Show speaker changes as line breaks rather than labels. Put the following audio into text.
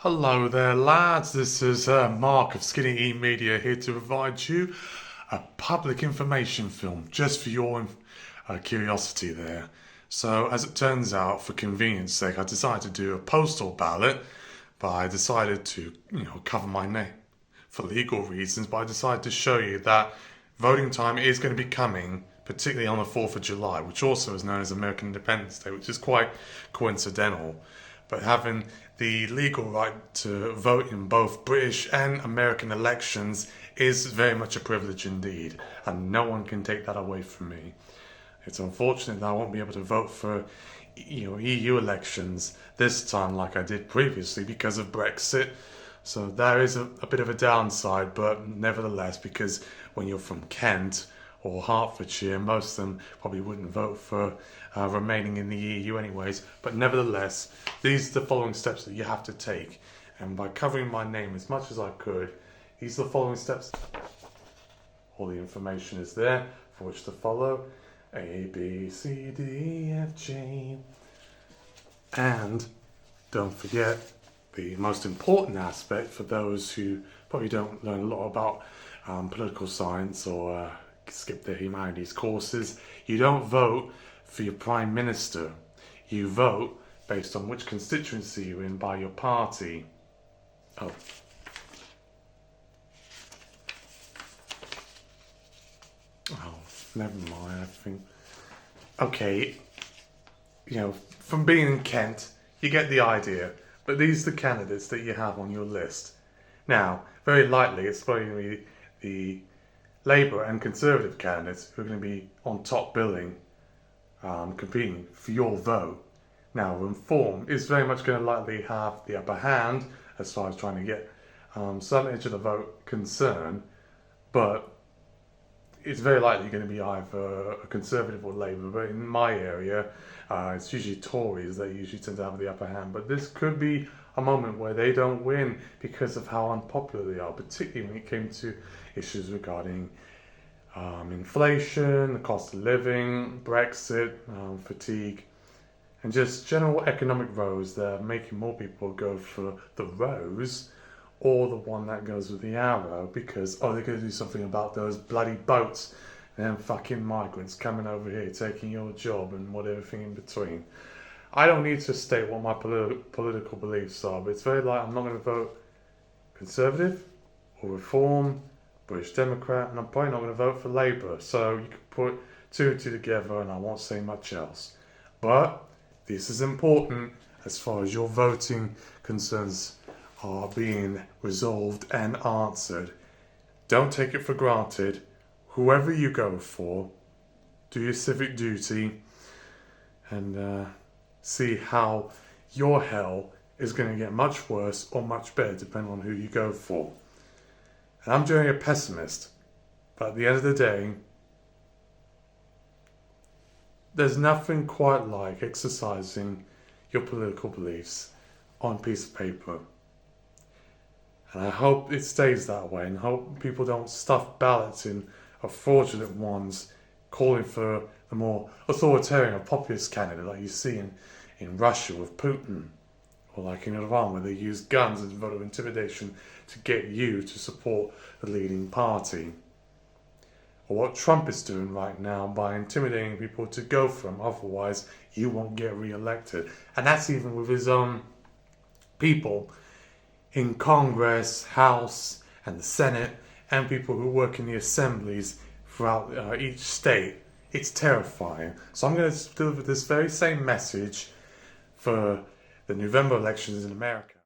Hello there, lads. This is Mark of Skinny E Media here to provide you a public information film just for your curiosity there. So, as it turns out, for convenience sake, I decided to do a postal ballot, but I decided to, cover my name for legal reasons. But I decided to show you that voting time is going to be coming, particularly on the 4th of July, which also is known as American Independence Day, which is quite coincidental. But having the legal right to vote in both British and American elections is very much a privilege indeed, and no one can take that away from me. It's unfortunate that I won't be able to vote for EU elections this time like I did previously because of Brexit. So there is a bit of a downside, but nevertheless, because when you're from Kent or Hertfordshire, most of them probably wouldn't vote for remaining in the EU anyways. But nevertheless, these are the following steps that you have to take. And by covering my name as much as I could, these are the following steps. All the information is there for which to follow. A, B, C, D, E, F, G. And don't forget the most important aspect for those who probably don't learn a lot about political science or skip their humanities courses. You don't vote for your prime minister. You vote based on which constituency you're in by your party. Oh. Oh, never mind, I think. Okay, from being in Kent, you get the idea. But these are the candidates that you have on your list. Now, very likely, it's probably going to be the Labour and Conservative candidates who are going to be on top billing, competing for your vote. Now, Reform is very much going to likely have the upper hand as far as trying to get some edge of the vote concerned, but it's very likely going to be either a Conservative or Labour. But in my area, it's usually Tories that usually tend to have the upper hand. But this could be a moment where they don't win because of how unpopular they are, particularly when it came to issues regarding inflation, the cost of living, Brexit, fatigue, and just general economic woes that are making more people go for the rose or the one that goes with the arrow because, they're going to do something about those bloody boats and fucking migrants coming over here taking your job and whatever in between. I don't need to state what my political beliefs are, but it's very likely I'm not going to vote Conservative or Reform, British Democrat, and I'm probably not going to vote for Labour. So you can put two and two together and I won't say much else. But this is important as far as your voting concerns are being resolved and answered. Don't take it for granted. Whoever you go for, do your civic duty and see how your hell is going to get much worse or much better depending on who you go for. And I'm generally a pessimist, but at the end of the day, there's nothing quite like exercising your political beliefs on a piece of paper. And I hope it stays that way and hope people don't stuff ballots in of fraudulent ones calling for the more authoritarian or populist candidate like you see in Russia with Putin, or like in Iran where they use guns as a vote of intimidation to get you to support the leading party. Or what Trump is doing right now by intimidating people to go for him, otherwise you won't get re-elected. And that's even with his own people in Congress, House, and the Senate, and people who work in the assemblies throughout each state. It's terrifying. So I'm going to deliver this very same message for the November elections in America.